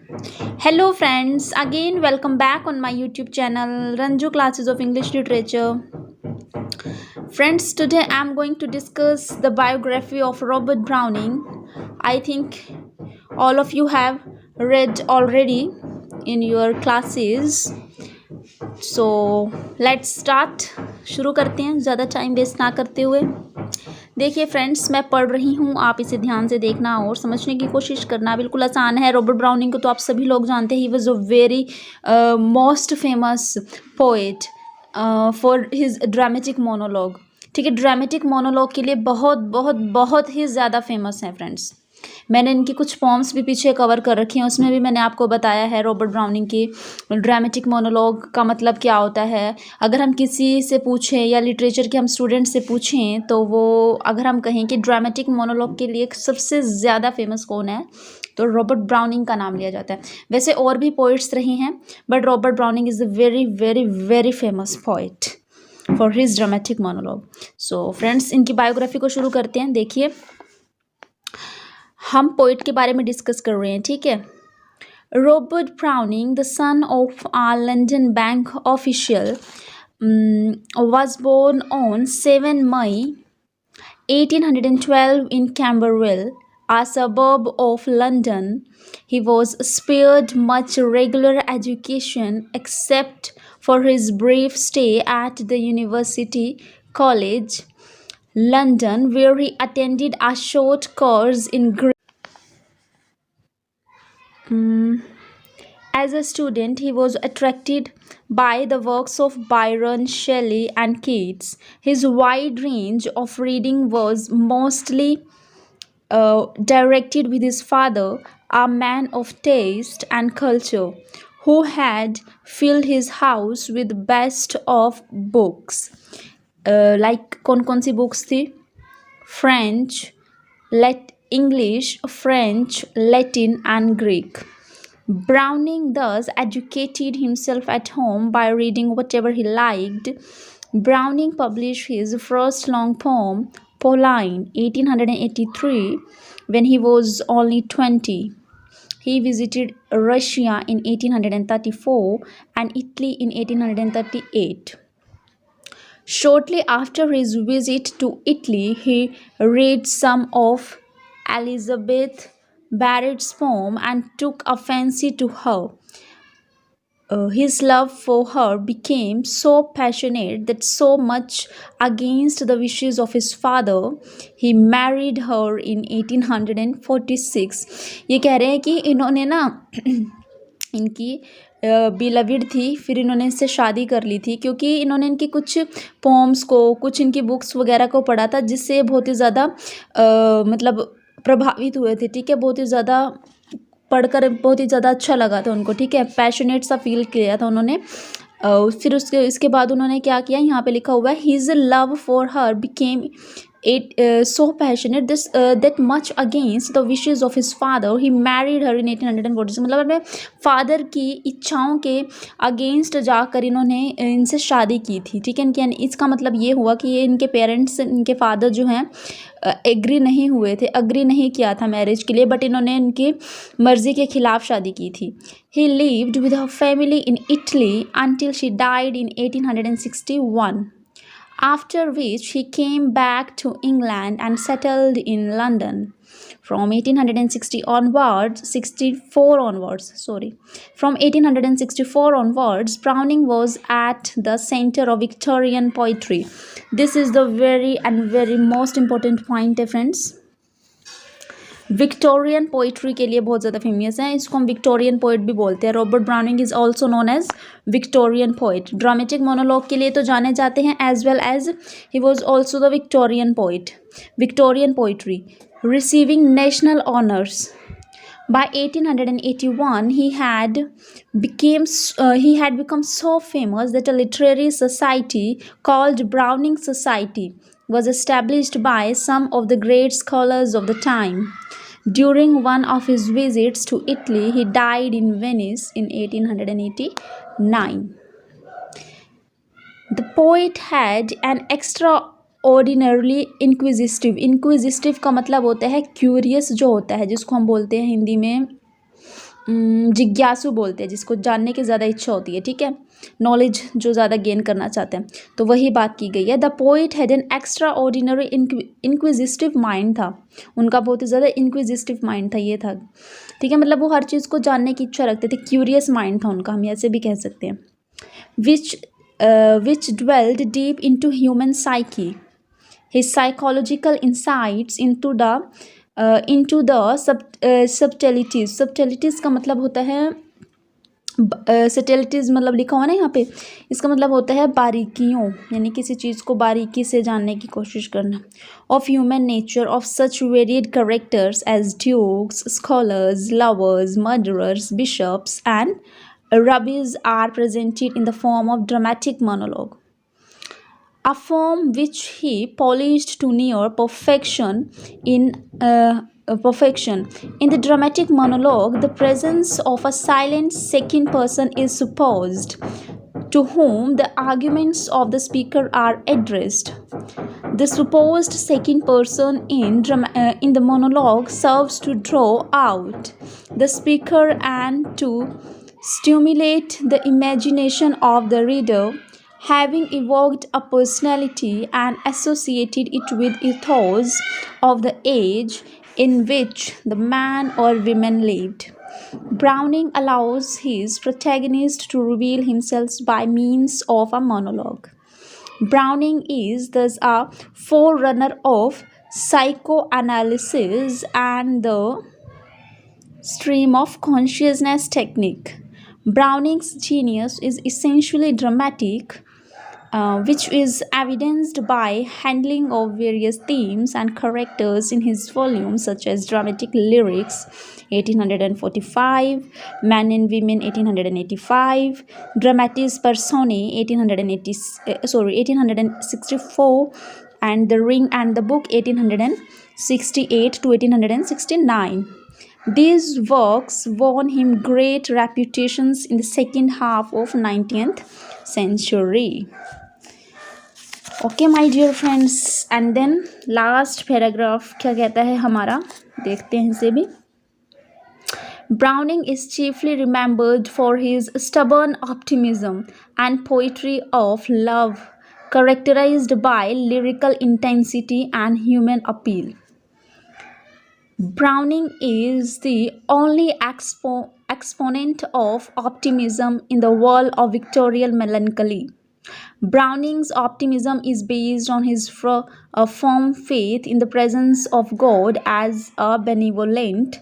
Hello friends, again welcome back on my YouTube channel Ranju Classes of English Literature. Friends, today I am going to discuss the biography of Robert Browning. I think all of you have read already in your classes. So let's start. शुरू करते हैं ज़्यादा time waste ना करते हुए। देखिए friends, मैं पढ़ रही हूँ, आप इसे ध्यान से देखना और समझने की कोशिश करना। बिल्कुल आसान है। रॉबर्ट ब्राउनिंग को तो आप सभी लोग जानते हैं। He was a very most famous poet for his dramatic monologue. ठीक है, ड्रामेटिक मोनोलॉग के लिए बहुत बहुत बहुत ही ज़्यादा फेमस हैं फ्रेंड्स। मैंने इनकी कुछ पॉम्स भी पीछे कवर कर रखी हैं, उसमें भी मैंने आपको बताया है रॉबर्ट ब्राउनिंग की ड्रामेटिक मोनोलॉग का मतलब क्या होता है। अगर हम किसी से पूछें या लिटरेचर के हम स्टूडेंट से पूछें तो वो अगर हम कहें कि ड्रामेटिक मोनोलॉग के लिए सबसे ज़्यादा फेमस कौन है तो रॉबर्ट ब्राउनिंग का नाम लिया जाता है। वैसे और भी पोइट्स रहे हैं but Robert Browning is a very very very famous poet for his dramatic monologue. So friends, इनकी बायोग्राफी को शुरू करते हैं। देखिए, हम पोइट के बारे में डिस्कस कर रहे हैं, ठीक है। Robert Browning, the son of a London bank official, was born on 7 May 1812 in Camberwell, a suburb of London. He was spared much regular education except for his brief stay at the University College London, where he attended a short course in Greek. As a student, he was attracted by the works of Byron, Shelley, and Keats. His wide range of reading was mostly directed with his father, a man of taste and culture, who had filled his house with best of books. Like कौन सी books थी? French, English, French, Latin, and Greek. Browning thus educated himself at home by reading whatever he liked. Browning published his first long poem, Pauline, 1883, when he was only 20. He visited Russia in 1834 and Italy in 1838. Shortly after his visit to Italy, he read some of Elizabeth Barrett's poem and took a fancy to her. His love for her became so passionate that, so much against the wishes of his father, he married her in 1846. ये कह रहे हैं कि इन्होंने ना इनकी beloved थी, फिर इन्होंने इससे शादी कर ली थी क्योंकि इन्होंने इनकी कुछ पोम्स को, कुछ इनकी बुक्स वगैरह को पढ़ा था जिससे बहुत ही ज़्यादा मतलब प्रभावित हुए थे। ठीक है, बहुत ही ज़्यादा पढ़कर बहुत ही ज़्यादा अच्छा लगा था उनको। ठीक है, पैशनेट सा फील किया था उन्होंने। फिर इसके बाद उन्होंने क्या किया, यहाँ पे लिखा हुआ है, his love for her became so passionate this that much against the wishes of his father, he married her in 1846. मतलब अपने फादर की इच्छाओं के अगेंस्ट जाकर इन्होंने इनसे शादी की थी। ठीक है, इनके इसका मतलब ये हुआ कि ये इनके पेरेंट्स, इनके फादर जो हैं एग्री नहीं हुए थे, अग्री नहीं किया था मैरिज के लिए, बट इन्होंने इनकी मर्ज़ी के खिलाफ शादी की थी। ही lived with her family in Italy until she died in 1861. After which he came back to England and settled in London. From 1864 onwards, Browning was at the center of Victorian poetry. This is the very most important point है friends. Victorian poetry के लिए बहुत ज़्यादा famous है, इसको हम Victorian poet भी बोलते हैं। Robert Browning is also known as Victorian poet. Dramatic monologue के लिए तो जाने जाते हैं, as well as he was also the Victorian poet. Victorian poetry receiving national honours. By 1881, he had become so famous that a literary society called Browning Society was established by some of the great scholars of the time. During one of his visits to Italy, he died in Venice in 1889. The poet had an extraordinarily inquisitive का मतलब होता है curious जो होता है, जिसको हम बोलते हैं हिंदी में जिज्ञासु बोलते हैं जिसको, जानने की ज़्यादा इच्छा होती है, ठीक है, नॉलेज जो ज़्यादा गेन करना चाहते हैं, तो वही बात की गई है। The poet had an extra ordinary inquisitive mind था, उनका बहुत ही ज़्यादा इंक्विजिटिव माइंड था, ये था, ठीक है, मतलब वो हर चीज़ को जानने की इच्छा रखते थे, क्यूरियस माइंड था उनका, हम ऐसे भी कह सकते हैं। विच dwelled deep into human psyche. His psychological insights into the subtleties. Subtleties का मतलब होता है subtleties, मतलब लिखा हुआ ना यहाँ पे, इसका मतलब होता है बारीकियों, यानी किसी चीज़ को बारीकी से जानने की कोशिश करना। Of human nature, of such varied characters as dukes, scholars, lovers, murderers, bishops, and rabbis are presented in the form of dramatic monologue, a form which he polished to near perfection in perfection. In the dramatic monologue, the presence of a silent second person is supposed, to whom the arguments of the speaker are addressed. The supposed second person in the monologue serves to draw out the speaker and to stimulate the imagination of the reader, having evoked a personality and associated it with ethos of the age in which the man or woman lived. Browning allows his protagonist to reveal himself by means of a monologue. Browning is thus a forerunner of psychoanalysis and the stream of consciousness technique. Browning's genius is essentially dramatic, which is evidenced by handling of various themes and characters in his volumes such as Dramatic Lyrics 1845, Men and Women 1885, Dramatis Personae 1864, and The Ring and the Book 1868 to 1869. These works won him great reputations in the second half of 19th century. Okay, my dear friends, and then last paragraph क्या कहता है हमारा, देखते हैं इसे भी. Browning is chiefly remembered for his stubborn optimism and poetry of love, characterized by lyrical intensity and human appeal. Browning is the only exponent of optimism in the world of Victorian melancholy. Browning's optimism is based on his firm faith in the presence of God as a benevolent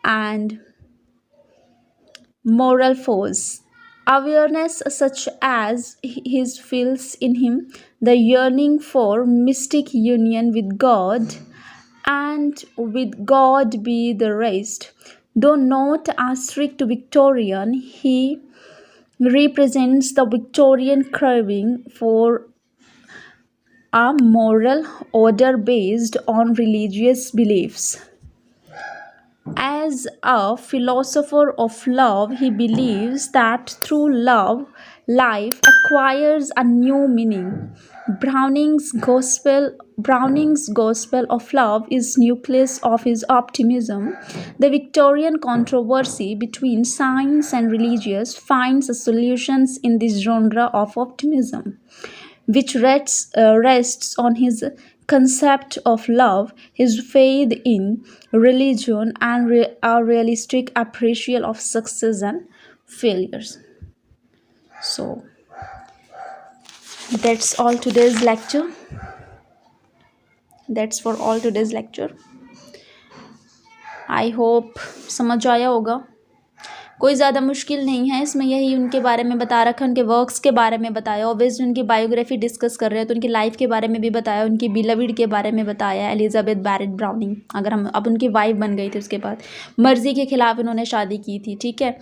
and moral force. Awareness such as his feels in him the yearning for mystic union with God, and with God be the rest. Though not a strict Victorian, he represents the Victorian craving for a moral order based on religious beliefs. As a philosopher of love, he believes that through love, life acquires a new meaning. Browning's gospel of love is nucleus of his optimism. The Victorian controversy between science and religious finds solutions in this genre of optimism, which rests on his concept of love, his faith in religion, and a realistic appreciation of success and failures. So, that's all today's lecture. That's for all today's lecture. I hope समझ आया होगा. कोई ज़्यादा मुश्किल नहीं है इसमें, यही उनके बारे में बता रखा, उनके वर्क्स के बारे में बताया, ऑब्वियसली उनकी बायोग्राफी डिस्कस कर रहे हैं तो उनकी लाइफ के बारे में भी बताया, उनकी बिलविड के बारे में बताया, एलिजाबेथ बैरेट ब्राउनिंग, अगर हम अब उनकी वाइफ बन गई थी उसके बाद, मर्जी के खिलाफ इन्होंने शादी की थी, ठीक है.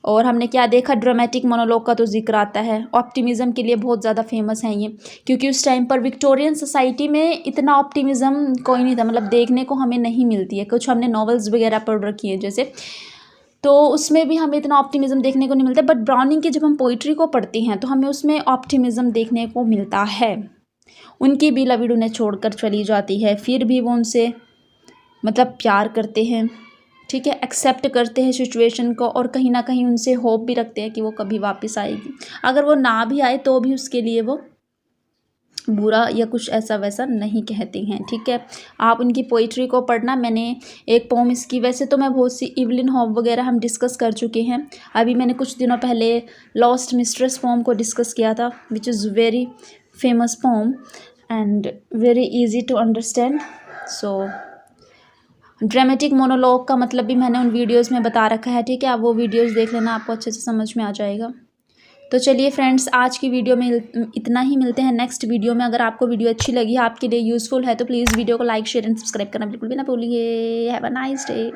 और हमने क्या देखा, ड्रामेटिक मोनोलॉग का तो जिक्र आता है, ऑप्टिमिज़म के लिए बहुत ज़्यादा फेमस हैं ये, क्योंकि उस टाइम पर विक्टोरियन सोसाइटी में इतना ऑप्टिमिज़म कोई नहीं था, मतलब देखने को हमें नहीं मिलती है. कुछ हमने नॉवेल्स वगैरह पढ़ रखी है जैसे, तो उसमें भी हमें इतना ऑप्टिमिज़म देखने को नहीं मिलता. बट ब्राउनिंग की जब हम पोइट्री को पढ़ते हैं तो हमें उसमें ऑप्टिमिज़म देखने को मिलता है. उनकी बिलविड उन्हें छोड़कर चली जाती है, फिर भी वो उनसे मतलब प्यार करते हैं, ठीक है, एक्सेप्ट करते हैं सिचुएशन को और कहीं ना कहीं उनसे होप भी रखते हैं कि वो कभी वापस आएगी। अगर वो ना भी आए तो भी उसके लिए वो बुरा या कुछ ऐसा वैसा नहीं कहते हैं। ठीक है, आप उनकी पोइट्री को पढ़ना। मैंने एक पोम इसकी, वैसे तो मैं बहुत सी इवलिन हॉब वगैरह हम डिस्कस कर चुके हैं। अभी मैंने कुछ दिनों पहले लॉस्ट मिस्ट्रेस पोम को डिस्कस किया था, which is very famous poem and very easy to understand. So dramatic monologue का मतलब भी मैंने उन वीडियोस में बता रखा है। ठीक है, आप वो वीडियोस देख लेना, आपको अच्छे से समझ में आ जाएगा। तो चलिए फ्रेंड्स, आज की वीडियो में इतना ही। मिलते हैं नेक्स्ट वीडियो में। अगर आपको वीडियो अच्छी लगी, आपके लिए यूज़फुल है, तो प्लीज़ वीडियो को लाइक शेयर एंड सब्सक्राइब करना बिल्कुल भी ना भूलिए। Have a nice day.